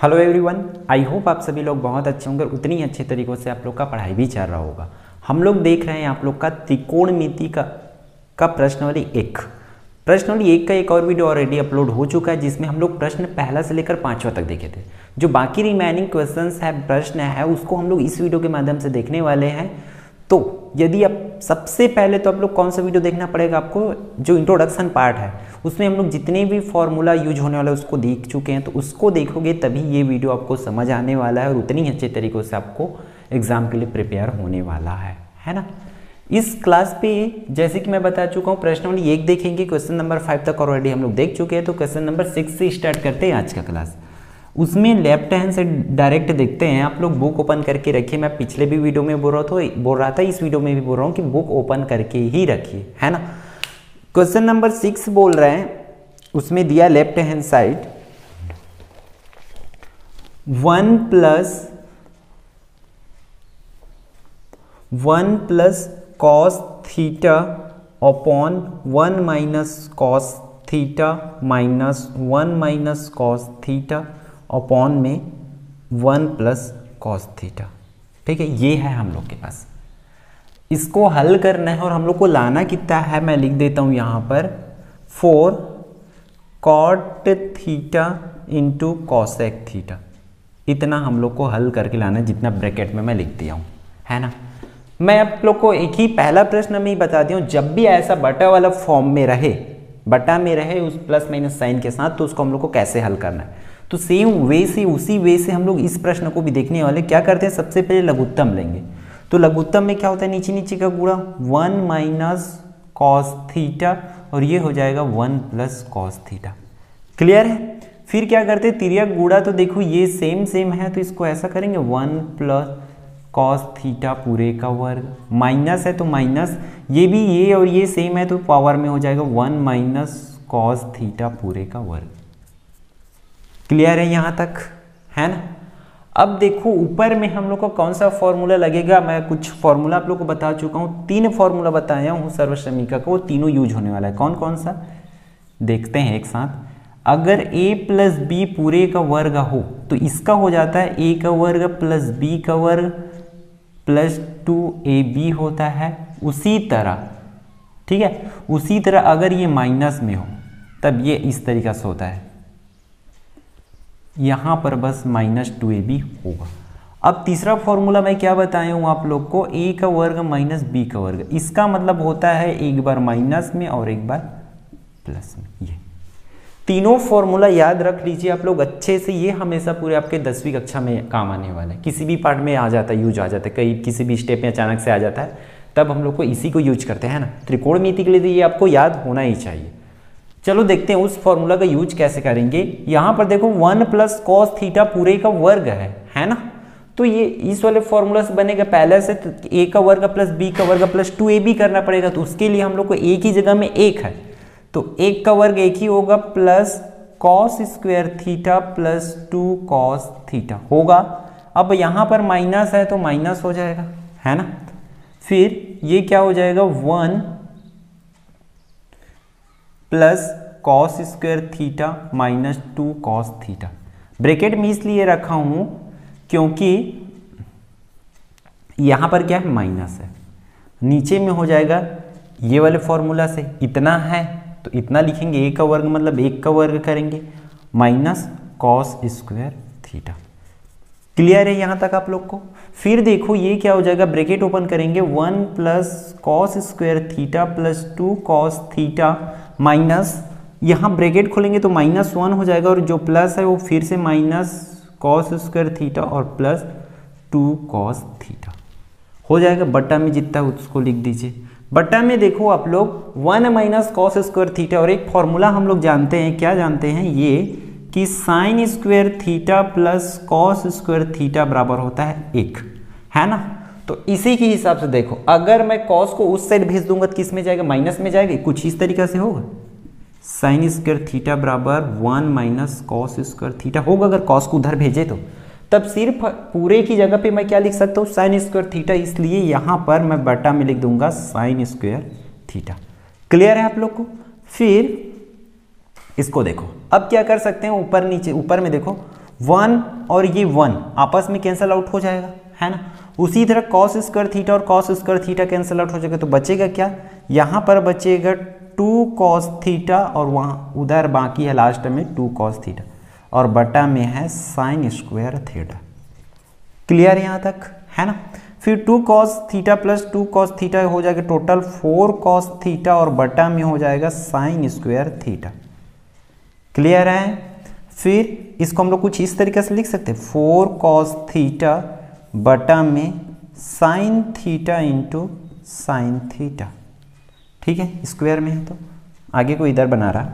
Hello everyone, I hope आप सभी लोग बहुत अच्छे होंगे। उतनी ही अच्छे तरीक़ों से आप लोग का पढ़ाई भी चल रहा होगा। हम लोग देख रहे हैं आप लोग का त्रिकोणमिति का प्रश्नावली एक का एक और वीडियो ऑलरेडी अपलोड हो चुका है, जिसमें हम लोग प्रश्न पहला से लेकर 5वां तक देखे थे। जो बाकी रिमेनिंग क्वेश्चंस है, प्रश्न है, उसको हम लोग इस वीडियो के माध्यम से देखने वाले हैं। तो यदि आप सबसे पहले तो आप लोग कौन सा वीडियो देखना पड़ेगा आपको, जो इंट्रोडक्शन पार्ट है उसमें हम लोग जितने भी फॉर्मूला यूज होने वाला है उसको देख चुके हैं। तो उसको देखोगे तभी ये वीडियो आपको समझ आने वाला है और उतनी ही अच्छे तरीक़ों से आपको एग्जाम के लिए प्रिपेयर होने वाला है ना। इस क्लास पे जैसे कि मैं बता चुका हूँ, प्रश्नावली 1 देखेंगे, क्वेश्चन नंबर 5 तक ऑलरेडी हम लोग देख चुके हैं। तो क्वेश्चन नंबर 6 से स्टार्ट करते हैं आज का क्लास। उसमें लेफ्ट हैंड से डायरेक्ट देखते हैं। आप लोग बुक ओपन करके रखिए। मैं पिछले भी वीडियो में बोल रहा था, इस वीडियो में भी बोल रहा हूँ कि बुक ओपन करके ही रखिए, है ना। क्वेश्चन नंबर 6 बोल रहे हैं, उसमें दिया left hand side 1 plus cos theta upon 1 minus cos theta minus 1 minus cos theta upon में 1 प्लस कॉस थीटा। ठीक है, ये है हम लोग के पास। इसको हल करना है और हम लोग को लाना कितना है, मैं लिख देता हूं यहां पर 4 cot theta into cosec theta. इतना हम लोग को हल करके लाना है, जितना ब्रैकेट में मैं लिख दिया हूं, है ना। मैं आप लोग को एक ही पहला प्रश्न में ही बता दिया हूं, जब भी ऐसा बटा वाला फॉर्म में रहे, बटा में रहे उस प्लस माइनस साइन के साथ, तो उसको हम लोग को कैसे हल करना है। तो सेम वे से, उसी वे से हम लोग इस प्रश्न को भी देखने वाले। क्या करते हैं, सबसे पहले लघुत्तम लेंगे। तो लघुत्तम में क्या होता है, नीचे नीचे का गुणा 1 माइनस कॉस थीटा और ये हो जाएगा 1 प्लस कॉस थीटा। क्लियर है। फिर क्या करते हैं, तिर्यक गुणा। तो देखो ये सेम है, तो इसको ऐसा करेंगे 1 प्लस कॉस थीटा पूरे का वर्ग। माइनस है तो माइनस, ये भी ये और ये सेम है तो पावर में हो जाएगा 1 माइनस कॉस थीटा पूरे का वर्ग। क्लियर है यहाँ तक, है ना। अब देखो ऊपर में हम लोग को कौन सा फॉर्मूला लगेगा। मैं कुछ फॉर्मूला आप लोग को बता चुका हूँ, 3 फॉर्मूला बताया हूँ सर्वश्रमिका को, वो तीनों यूज होने वाला है। कौन कौन सा देखते हैं एक साथ। अगर a प्लस बी पूरे का वर्ग हो तो इसका हो जाता है a का वर्ग प्लस b का वर्ग प्लस 2ab होता है। उसी तरह, ठीक है, उसी तरह अगर ये माइनस में हो तब ये इस तरीका से होता है, यहां पर बस माइनस 2ab होगा। अब तीसरा फॉर्मूला मैं क्या बताया हूं आप लोग को, a का वर्ग माइनस b का वर्ग। इसका मतलब होता है एक बार माइनस में और एक बार प्लस में। ये तीनों फॉर्मूला याद रख लीजिए आप लोग अच्छे से। ये हमेशा पूरे आपके 10वीं कक्षा में काम आने वाला है। किसी भी पार्ट में आ जाता है, यूज आ जाता है, कहीं किसी भी स्टेप में अचानक से आ जाता है, तब हम लोग को इसी को यूज करते हैं ना। त्रिकोणमिति के लिए तो ये आपको याद होना ही चाहिए। चलो देखते हैं उस फॉर्मूला का यूज कैसे करेंगे। यहां पर देखो 1 प्लस कॉस थीटा पूरे का वर्ग है ना। तो ये इस वाले फॉर्मूला से बनेगा पहले से, तो a का वर्ग प्लस b का वर्ग प्लस 2ab करना पड़ेगा। तो उसके लिए हम लोग को a की जगह में 1 है, तो 1 का वर्ग 1 ही होगा, plus cos square theta plus 2 cos theta होगा। अब यहां पर माइनस है तो माइनस हो जाएगा, है ना। फिर ये क्या हो जाएगा, 1 plus cos square theta minus 2 cos theta. Bracket में इसलिए रखा हूं क्योंकि यहां पर क्या है, माइनस है। नीचे में हो जाएगा ये वाले फॉर्मूला से, इतना है तो इतना लिखेंगे, a का वर्ग मतलब 1 का वर्ग करेंगे minus cos square theta. Clear है यहां तक आप लोग को। फिर देखो ये क्या हो जाएगा, ब्रैकेट ओपन करेंगे 1 plus cos square theta plus 2 cos theta minus, यहां ब्रैकेट खोलेंगे तो -1 हो जाएगा और जो प्लस है वो फिर से माइनस कॉस स्क्वायर थीटा और प्लस 2 कॉस थीटा हो जाएगा। बट्टा में जितना उसको लिख दीजिए। बट्टा में देखो आप लोग 1 माइनस कॉस स्क्वायर थीटा, और एक फॉर्मूला हम लोग जानते हैं, क्या जानते हैं ये, कि sign square theta plus cos square theta बराबर होता है 1, है ना। तो इसी के हिसाब से देखो, अगर मैं कॉस को उस साइड भेज दूंगा तो किस में जाएगा, माइनस में जाएगा। कुछ इस तरीका से होगा, साइन स्क्वायर थीटा बराबर 1 माइनस कॉस स्क्वायर थीटा होगा। अगर कॉस को उधर भेजे तो तब सिर्फ पूरे की जगह पे मैं क्या लिख सकता हूँ, साइन स्क्वायर थीटा। इसलिए यहां पर मैं बटा में लिख दूंगा साइन स्क्वायर थीटा। क्लियर है आप लोग को। फिर इसको देखो, अब क्या कर सकते हैं, ऊपर नीचे, ऊपर में देखो 1 और ये 1 आपस में कैंसल आउट हो जाएगा, है ना। उसी तरह कॉस स्क्वायर थीटा और cos square theta cancel out हो जाएगा, तो बचेगा क्या, यहाँ पर बचेगा 2 कॉस थीटा और वहाँ उधर बाकी है लास्ट में 2 कॉस थीटा और बटा में है साइन स्क्वायर थीटा। क्लियर है यहाँ तक, है ना। फिर 2 cos theta plus 2 cos theta हो जाएगा टोटल 4 कॉस थीटा और बटा में हो जाएगा साइन स्क्वायर थीटा। क्लियर है। फिर इसको हम लोग कुछ इस तरीके से लिख सकते हैं 4 कॉस थीटा बटा में sign theta into sine theta. ठीक है, स्क्वायर में है तो आगे को इधर बना रहा,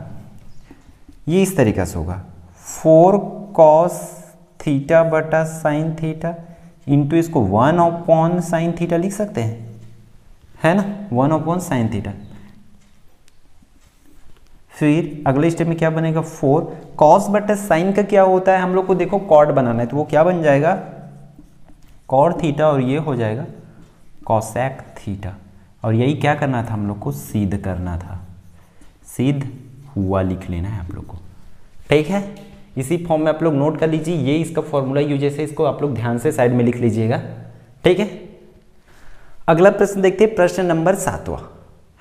ये इस तरीके से होगा 4 कॉस थीटा बटा साइन थीटा इंटू इसको 1 अपॉन साइन थीटा लिख सकते हैं, है ना, 1 अपॉन साइन थीटा। फिर अगले स्टेप में क्या बनेगा 4 कॉस बटा साइन का क्या होता है, हम लोग को देखो कॉट बनाना है, तो वो क्या बन जाएगा कॉट थीटा और ये हो जाएगा कॉसेक थीटा। और यही क्या करना था हम लोग को, सिद्ध करना था, सिद्ध हुआ लिख लेना है आप लोग को। ठीक है, इसी फॉर्म में आप लोग नोट कर लीजिए, ये इसका फॉर्मूला यूज है, इसको आप लोग ध्यान से साइड में लिख लीजिएगा। ठीक है, अगला प्रश्न देखते हैं, प्रश्न नंबर 7वां,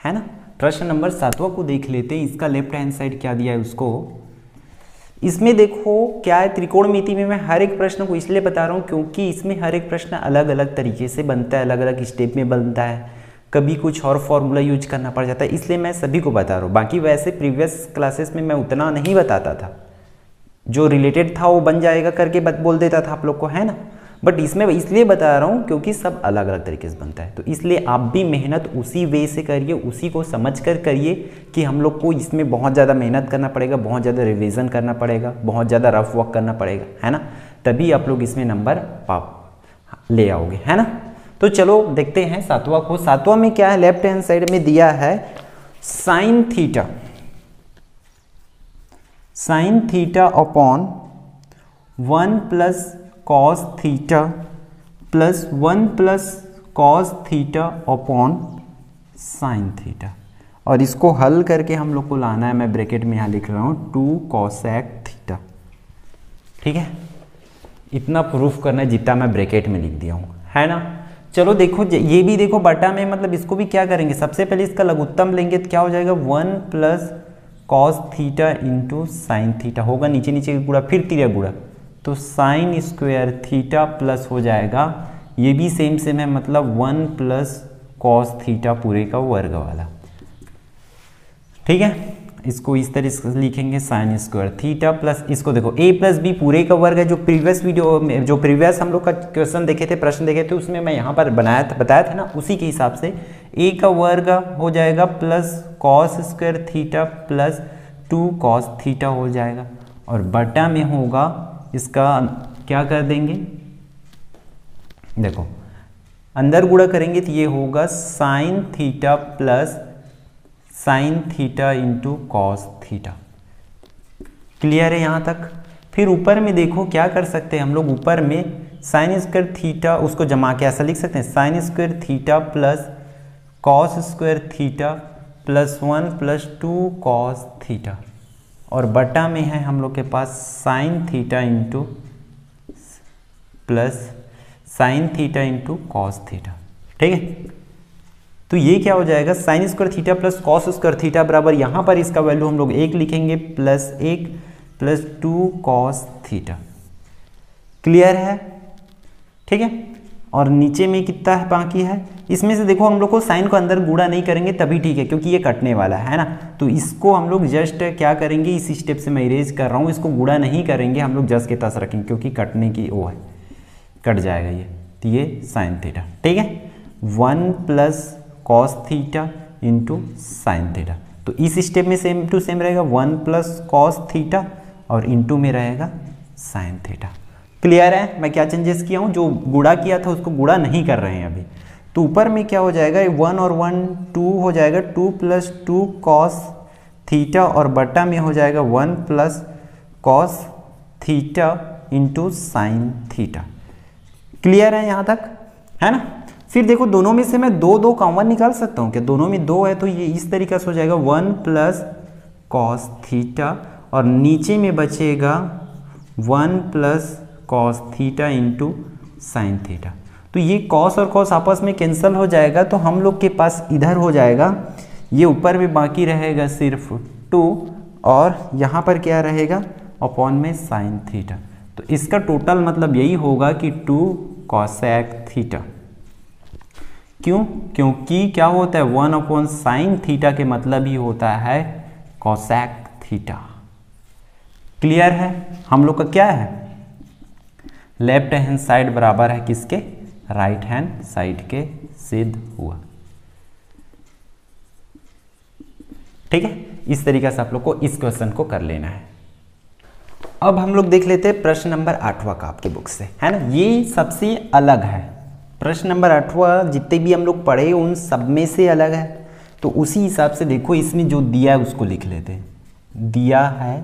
है ना। प्रश्न नंबर 7वां को देख लेते हैं, इसका लेफ्ट हैंड साइड क्या दिया है उसको। इसमें देखो क्या है, त्रिकोणमिति में मैं हर एक प्रश्न को इसलिए बता रहा हूँ क्योंकि इसमें हर एक प्रश्न अलग अलग तरीके से बनता है, अलग अलग स्टेप में बनता है, कभी कुछ और फॉर्मूला यूज करना पड़ जाता है, इसलिए मैं सभी को बता रहा हूँ। बाकी वैसे प्रीवियस क्लासेस में मैं उतना नहीं बताता था, जो रिलेटेड था वो बन जाएगा करके बोल देता था आप लोग को, है ना। बट इसमें इसलिए बता रहा हूँ क्योंकि सब अलग अलग तरीके से बनता है, तो इसलिए आप भी मेहनत उसी वे से करिए, उसी को समझ कर करिए कि हम लोग को इसमें बहुत ज़्यादा मेहनत करना पड़ेगा, बहुत ज़्यादा रिवीजन करना पड़ेगा, बहुत ज़्यादा रफ वर्क करना पड़ेगा, है ना, तभी आप लोग इसमें नंबर ले आओगे, है ना। तो चलो देखते हैं 7वां को। 7वां में क्या है, लेफ्ट हैंड साइड में दिया है sine theta, sine theta upon 1 plus cos theta plus 1 plus cos theta upon sine theta, और इसको हल करके हम लोग को लाना है, मैं ब्रैकेट में यहाँ लिख रहा हूँ 2 कॉसेक थीटा। ठीक है, इतना प्रूफ करना है जितना मैं ब्रैकेट में लिख दिया हूँ, है ना। चलो देखो ये भी देखो बटा में, मतलब इसको भी क्या करेंगे, सबसे पहले इसका लघुत्तम लेंगे तो क्या हो जाएगा 1 plus cos theta into sine theta होगा, नीचे नीचे गुणा फिर तिर्या गुणा, तो साइन स्क्वायर थीटा प्लस हो जाएगा, ये भी सेम सेम है, मतलब 1 प्लस कॉस थीटा पूरे का वर्ग वाला। ठीक है, इसको इस तरह से लिखेंगे साइन स्क्वायर थीटा प्लस, इसको देखो a प्लस बी पूरे का वर्ग है, जो प्रीवियस वीडियो में जो प्रीवियस हम लोग का क्वेश्चन देखे थे, प्रश्न देखे थे, उसमें मैं यहाँ पर बताया था ना, उसी के हिसाब से a का वर्ग हो जाएगा plus cos square theta plus 2 cos theta हो जाएगा, और बटा में होगा इसका क्या कर देंगे, देखो अंदर गुणा करेंगे तो ये होगा sine theta plus sine theta into cos theta. Clear है यहाँ तक। फिर ऊपर में देखो क्या कर सकते हैं हम लोग, ऊपर में साइन स्क्वायर थीटा उसको जमा के ऐसा लिख सकते हैं, sine square theta plus cos square theta plus 1 plus 2 cos theta, और बटा में है हम लोग के पास sine theta into plus sine theta into cos theta. ठीक है, तो ये क्या हो जाएगा sine square theta plus cos square theta बराबर, यहाँ पर इसका वैल्यू हम लोग 1 लिखेंगे plus 1 plus 2 cos theta. Clear है। ठीक है, और नीचे में कितना है बाकी है, इसमें से देखो हम लोग को साइन को अंदर गुणा नहीं करेंगे तभी ठीक है, क्योंकि ये कटने वाला है ना, तो इसको हम लोग जस्ट क्या करेंगे, इस स्टेप से मैं इरेज कर रहा हूँ, इसको गुणा नहीं करेंगे हम लोग, जस्ट के तस रखेंगे क्योंकि कटने की वो है, कट जाएगा ये, तो ये साइन थीटा। ठीक है, 1 plus cos theta into sine theta, तो इस स्टेप में सेम टू सेम रहेगा 1 प्लस कॉस थीटा और इंटू में रहेगा साइन थीटा। क्लियर है मैं क्या चेंजेस किया हूँ, जो गुणा किया था उसको गुणा नहीं कर रहे हैं अभी। तो ऊपर में क्या हो जाएगा 1 और 1 2 हो जाएगा, 2 प्लस 2 कॉस थीटा, और बटा में हो जाएगा 1 plus cos theta into sine theta. Clear है यहाँ तक, है ना। फिर देखो दोनों में से मैं 2 कॉमन निकाल सकता हूँ क्या, दोनों में 2 है तो ये इस तरीके से हो जाएगा 1 प्लस कॉस थीटा, और नीचे में बचेगा 1 plus cos theta into sine theta. तो ये कॉस और कॉस आपस में कैंसिल हो जाएगा, तो हम लोग के पास इधर हो जाएगा, ये ऊपर में बाकी रहेगा सिर्फ 2 और यहाँ पर क्या रहेगा अपॉन में साइन थीटा। तो इसका टोटल मतलब यही होगा कि 2 कॉसेक थीटा। क्यों? क्योंकि क्या होता है 1 अपॉन साइन थीटा के मतलब ही होता है कॉसेक थीटा। क्लियर है? हम लोग का क्या है, लेफ्ट हैंड साइड बराबर है किसके, राइट हैंड साइड के, सिद्ध हुआ। ठीक है, इस तरीके से आप लोग को इस क्वेश्चन को कर लेना है। अब हम लोग देख लेते हैं प्रश्न नंबर 8वां का आपके बुक से, है ना। ये सबसे अलग है, प्रश्न नंबर 8वां जितने भी हम लोग पढ़े उन सब में से अलग है। तो उसी हिसाब से देखो, इसमें जो दिया है उसको लिख लेते हैं। दिया है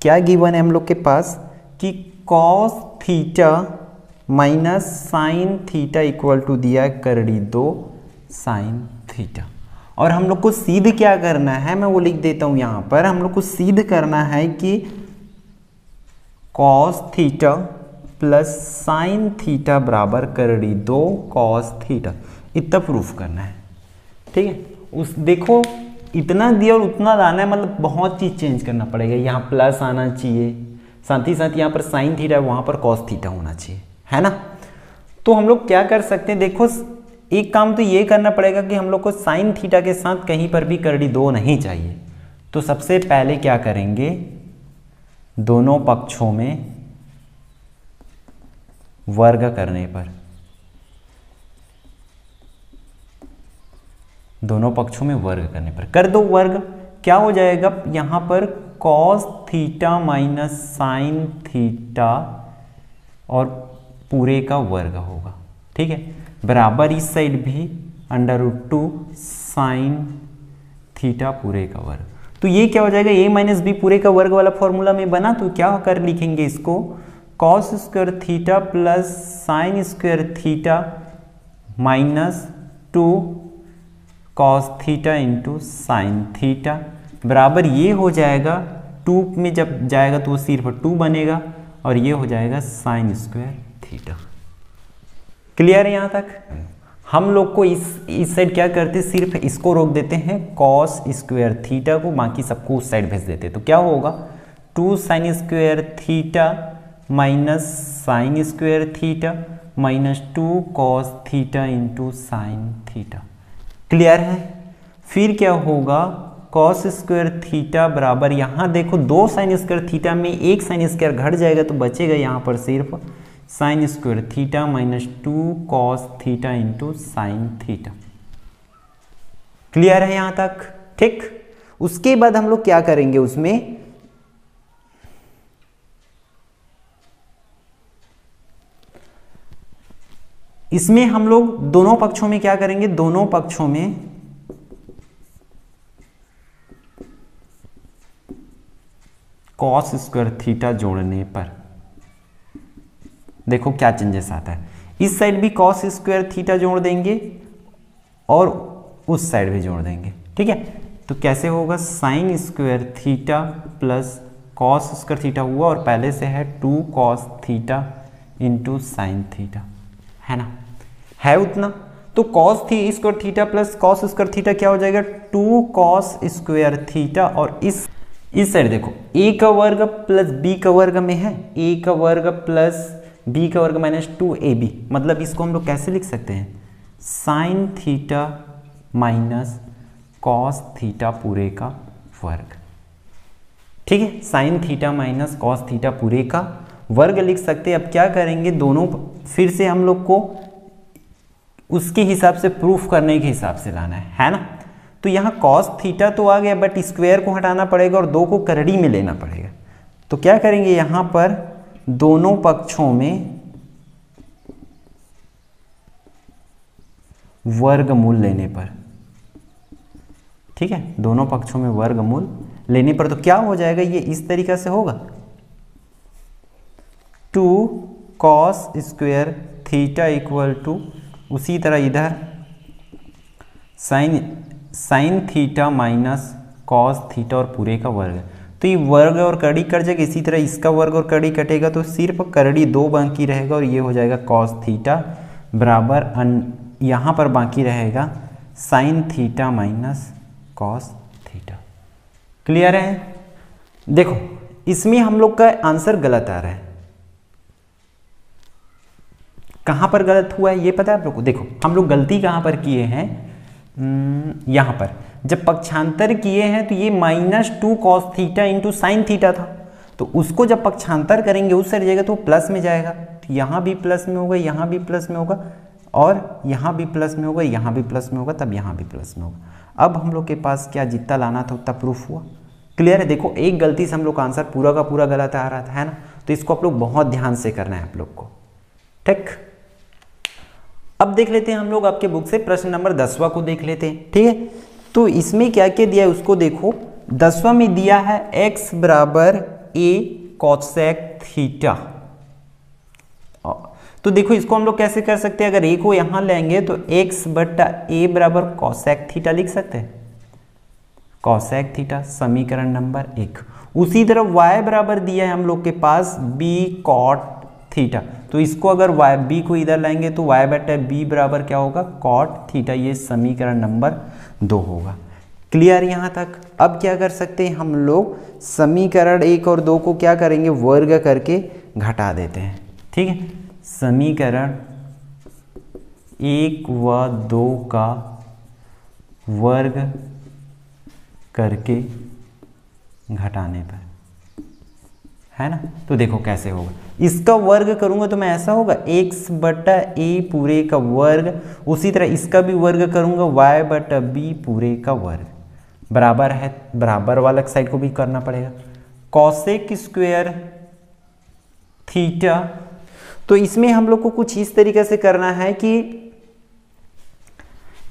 क्या, गिवन है हम लोग के पास कि cos theta minus sine theta equal to दिया करड़ी 2 साइन थीटा। और हम लोग को सिद्ध क्या करना है, मैं वो लिख देता हूं यहां पर। हम लोग को सिद्ध करना है कि cos theta plus sine theta बराबर करड़ी 2 कॉस थीटा, इतना प्रूफ करना है। ठीक है, उस देखो इतना दिया और उतना लाना है, मतलब बहुत चीज चेंज करना पड़ेगा। यहाँ प्लस आना चाहिए, साथ ही साथ यहाँ पर साइन थीटा है, वहां पर कॉस थीटा होना चाहिए, है ना। तो हम लोग क्या कर सकते हैं, देखो एक काम तो ये करना पड़ेगा कि हम लोग को साइन थीटा के साथ कहीं पर भी करड़ी 2 नहीं चाहिए। तो सबसे पहले क्या करेंगे, दोनों पक्षों में वर्ग करने पर, दोनों पक्षों में वर्ग करने पर कर दो वर्ग, क्या हो जाएगा यहां पर cos theta minus sine theta और पूरे का वर्ग होगा। ठीक है, बराबर इस साइड भी √2 साइन थीटा पूरे का वर्ग। तो ये क्या हो जाएगा, a माइनस बी पूरे का वर्ग वाला फॉर्मूला में बना। तो क्या कर लिखेंगे इसको, cos square theta plus sine square theta minus 2 cos theta into sine theta बराबर ये हो जाएगा 2 में जब जाएगा तो सिर्फ 2 बनेगा और ये हो जाएगा साइन स्क्वायर थीटा। क्लियर है यहाँ तक? हम लोग को इस साइड क्या करते हैं, सिर्फ इसको रोक देते हैं कॉस स्क्वायर थीटा को, बाकी सबको उस साइड भेज देते हैं। तो क्या होगा 2 sign square theta minus sign square theta minus 2 cos theta into sine theta. Clear है? फिर क्या होगा कॉस स्क्वायर थीटा बराबर, यहाँ देखो 2 साइन स्क्वायर थीटा में 1 साइन स्क्वायर घट जाएगा तो बचेगा यहाँ पर सिर्फ sign square theta minus 2 cos theta into sine theta. Clear है यहां तक? ठीक, उसके बाद हम लोग क्या करेंगे, उसमें इसमें हम लोग दोनों पक्षों में क्या करेंगे, दोनों पक्षों में कॉस स्क्वायर थीटा जोड़ने पर देखो क्या चेंजेस आता है। इस साइड भी कॉस स्क्वायर थीटा जोड़ देंगे और उस साइड भी जोड़ देंगे। ठीक है, तो कैसे होगा, sign square theta plus cos square theta हुआ और पहले से है 2 cos theta into sine theta, है ना, है उतना। तो cos square theta plus cos square theta क्या हो जाएगा 2 कॉस स्क्वायर थीटा और इस साइड देखो a का वर्ग प्लस b का वर्ग में है, a का वर्ग प्लस b का वर्ग माइनस 2ab, मतलब इसको हम लोग कैसे लिख सकते हैं, sign theta minus cos theta पूरे का वर्ग। ठीक है, sign theta minus cos theta पूरे का वर्ग लिख सकते हैं। अब क्या करेंगे, दोनों फिर से हम लोग को उसके हिसाब से प्रूफ करने के हिसाब से लाना है ना। तो यहाँ कॉस थीटा तो आ गया, बट स्क्वायर को हटाना पड़ेगा और 2 को करड़ी में लेना पड़ेगा। तो क्या करेंगे, यहाँ पर दोनों पक्षों में वर्गमूल लेने पर, ठीक है, दोनों पक्षों में वर्गमूल लेने पर तो क्या हो जाएगा, ये इस तरीका से होगा 2 cos square theta equal to, उसी तरह इधर sine theta minus cos theta और पूरे का वर्ग। तो ये वर्ग और कड़ी कट जाएगा, इसी तरह इसका वर्ग और कड़ी कटेगा तो सिर्फ कड़ी 2 बाकी रहेगा और ये हो जाएगा कॉस थीटा बराबर यहाँ पर बाकी रहेगा sign theta minus cos theta. Clear है? देखो इसमें हम लोग का आंसर गलत आ रहा है। कहां पर गलत हुआ है ये पता है आप लोग को? देखो हम लोग गलती कहां पर किए हैं, यहां पर जब पक्षांतर किए हैं तो ये -2 cos theta into sine theta था, तो उसको जब पक्षांतर करेंगे उस साइड जाएगा तो प्लस में जाएगा, तो यहाँ भी प्लस में होगा, यहाँ भी प्लस में होगा और यहाँ भी प्लस में होगा, यहाँ भी प्लस में होगा, तब यहाँ भी प्लस में होगा। अब हम लोग के पास क्या जितना लाना था उतना प्रूफ हुआ। क्लियर है? देखो एक गलती से हम लोग का आंसर पूरा का पूरा गलत आ रहा था, है ना? तो इसको आप लोग बहुत ध्यान से करना है आप लोग को, ठीक। अब देख लेते हैं हम लोग आपके बुक से प्रश्न नंबर 10वां को देख लेते हैं, ठीक है। तो इसमें क्या क्या दिया है उसको देखो। 10वां में दिया है x बराबर a cosec थीटा। तो देखो इसको हम लोग कैसे कर सकते हैं, अगर a को यहां लेंगे तो x बटा a बराबर cosec थीटा लिख सकते हैं, cosec थीटा, समीकरण नंबर 1। उसी तरह y बराबर दिया है हम लोग के पास b cot थीटा, तो इसको अगर y b को इधर लाएंगे तो y बटा b बराबर क्या होगा, cot थीटा, ये समीकरण नंबर 2 होगा। क्लियर यहां तक? अब क्या कर सकते हैं हम लोग, समीकरण 1 और 2 को क्या करेंगे, वर्ग करके घटा देते हैं, ठीक है। समीकरण 1 व 2 का वर्ग करके घटाने पर, है ना? तो देखो कैसे होगा, इसका वर्ग करूंगा तो मैं ऐसा होगा x बटा a पूरे का वर्ग, उसी तरह इसका भी वर्ग करूंगा y बटा b पूरे का वर्ग, बराबर है, बराबर वाला साइड को भी करना पड़ेगा। कॉसेक स्क्वायर थीटा, तो इसमें हम लोग को कुछ इस तरीके से करना है कि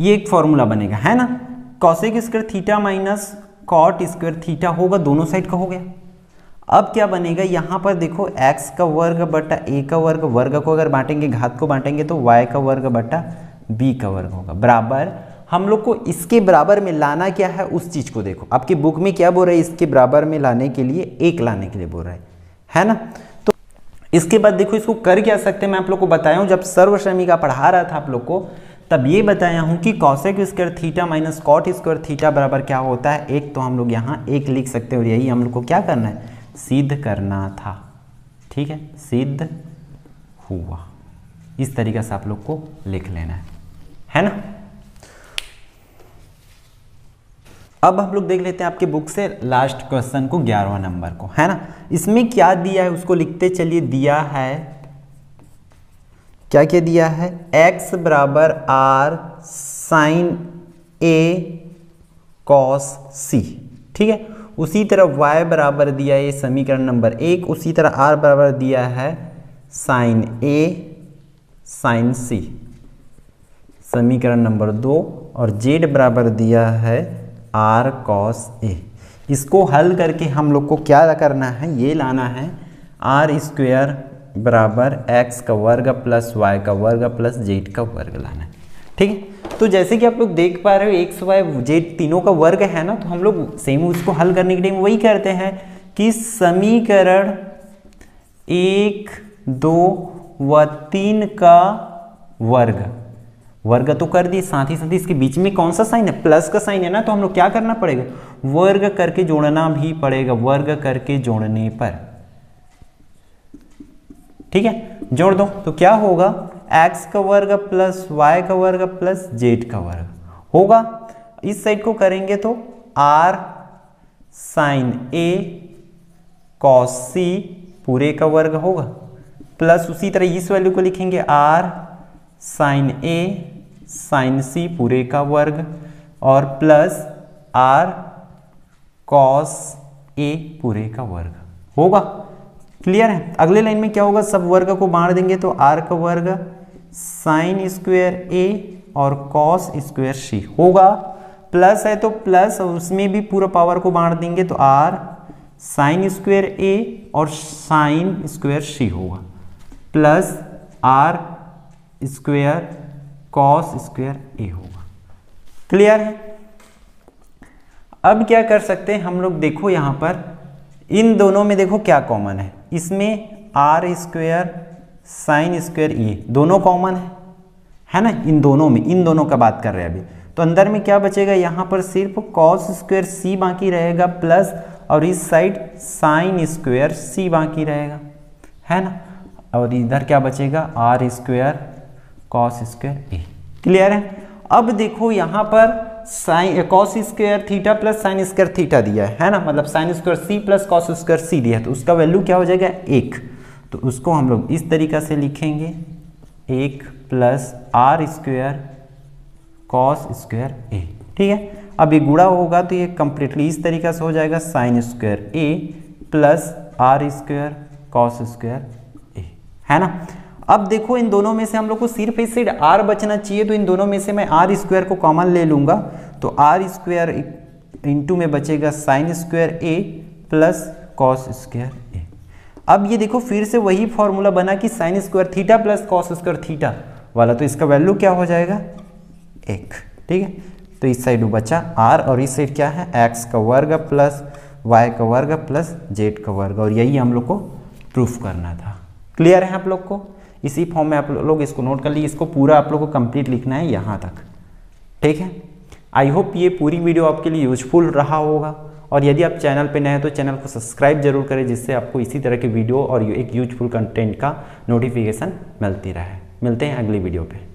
ये एक फॉर्मूला बनेगा, है ना? Cosec square theta minus cot square theta होगा, दोनों साइड का हो गया। अब क्या बनेगा, यहां पर देखो x का वर्ग बटा a का वर्ग, वर्ग को अगर बांटेंगे, घात को बांटेंगे तो y का वर्ग बटा b का वर्ग होगा, बराबर। हम लोग को इसके बराबर में लाना क्या है उस चीज को देखो, आपकी बुक में क्या बोल रहा है, इसके बराबर में लाने के लिए 1 लाने के लिए बोल रहा है ना? तो इसके बाद देखो इसको कर क्या सकते हैं, मैं आप लोग को बताया हूं, जब सर्वश्रेणी पढ़ा रहा था आप लोग को तब ये बताया हूं कि cosec square theta minus cot square theta बराबर क्या होता है 1, तो हम लोग यहाँ 1 लिख सकते हैं और यही हम लोग को क्या करना है, सिद्ध करना था, ठीक है। सिद्ध हुआ, इस तरीके से आप लोग को लिख लेना है ना? अब हम लोग देख लेते हैं आपके बुक से लास्ट क्वेश्चन को, 11वां नंबर को, है ना? इसमें क्या दिया है उसको लिखते चलिए। दिया है, क्या क्या दिया है, x बराबर r sine a cos c, ठीक है। उसी तरह y बराबर दिया है समीकरण नंबर 1, उसी तरह r बराबर दिया है साइन a साइन c, समीकरण नंबर 2, और z बराबर दिया है r cos a। इसको हल करके हम लोग को क्या करना है, ये लाना है r स्क्वायर बराबर x का वर्ग प्लस y का वर्ग प्लस z का वर्ग लाना है, ठीक है। तो जैसे कि आप लोग देख पा रहे हो x y z तीनों का वर्ग है ना, तो हम लोग सेम उसको हल करने के लिए वही करते हैं कि समीकरण 1, 2 व 3 का वर्ग तो कर दिए, साथ ही साथ इसके बीच में कौन सा साइन है, प्लस का साइन है ना, तो हम लोग क्या करना पड़ेगा, वर्ग करके जोड़ना भी पड़ेगा, वर्ग करके जोड़ने पर, ठीक है। जोड़ दो तो क्या होगा, x का वर्ग प्लस y का वर्ग प्लस z का वर्ग होगा। इस साइड को करेंगे तो r sine a cos c पूरे का वर्ग होगा, प्लस उसी तरह इस वैल्यू को लिखेंगे r sine a sine c पूरे का वर्ग, और प्लस r cos a पूरे का वर्ग होगा। क्लियर है? अगले लाइन में क्या होगा, सब वर्ग को बांट देंगे तो r का वर्ग साइन स्क्वायर a और cos स्क्वायर c होगा, प्लस है तो प्लस, और उसमें भी पूरा पावर को बांट देंगे तो r साइन स्क्वायर a और साइन स्क्वायर c होगा, plus r square cos square a होगा। क्लियर है? अब क्या कर सकते हैं हम लोग, देखो यहां पर इन दोनों में देखो क्या कॉमन है, इसमें आर स्क्वायर साइन स्क्वायर ए दोनों कॉमन है ना, इन दोनों में, इन दोनों का बात कर रहे हैं अभी। तो अंदर में क्या बचेगा, यहाँ पर सिर्फ कॉस स्क्वायर सी बाकी रहेगा प्लस, और इस साइड साइन स्क्वायर सी बाकी रहेगा, है ना, और इधर क्या बचेगा R square cos square A. Clear है। अब देखो यहाँ पर sine cos square theta plus sine square theta दिया है ना, मतलब sine square C plus cos square C दिया है, तो उसका वैल्यू क्या हो जाएगा 1। तो उसको हम लोग इस तरीका से लिखेंगे 1 plus R square cos square A. ठीक है, अब ये गुणा होगा तो ये कंप्लीटली इस तरीका से हो जाएगा sine square A plus R square cos square A, है ना। अब देखो इन दोनों में से हम लोग को सिर्फ इस साइड आर बचना चाहिए, तो इन दोनों में से मैं आर स्क्वायर को कॉमन ले लूंगा, तो आर स्क्वायर इंटू में बचेगा sign square A plus cos square ए। अब ये देखो फिर से वही फॉर्मूला बना कि sign square theta plus cos square theta वाला, तो इसका वैल्यू क्या हो जाएगा 1। ठीक है, तो इस साइड बचा आर और इस साइड क्या है एक्स का वर्ग प्लस वाई का वर्ग प्लस जेड का वर्ग, और यही हम लोग को प्रूफ करना था। क्लियर है आप लोग को। इसी फॉर्म में आप लोग इसको नोट कर लीजिए, इसको पूरा आप लोग को कंप्लीट लिखना है यहाँ तक। ठीक है, आई होप ये पूरी वीडियो आपके लिए यूजफुल रहा होगा, और यदि आप चैनल पे नए हैं तो चैनल को सब्सक्राइब जरूर करें, जिससे आपको इसी तरह के वीडियो और एक यूजफुल कंटेंट का नोटिफिकेशन मिलती रहे। मिलते हैं अगली वीडियो पे।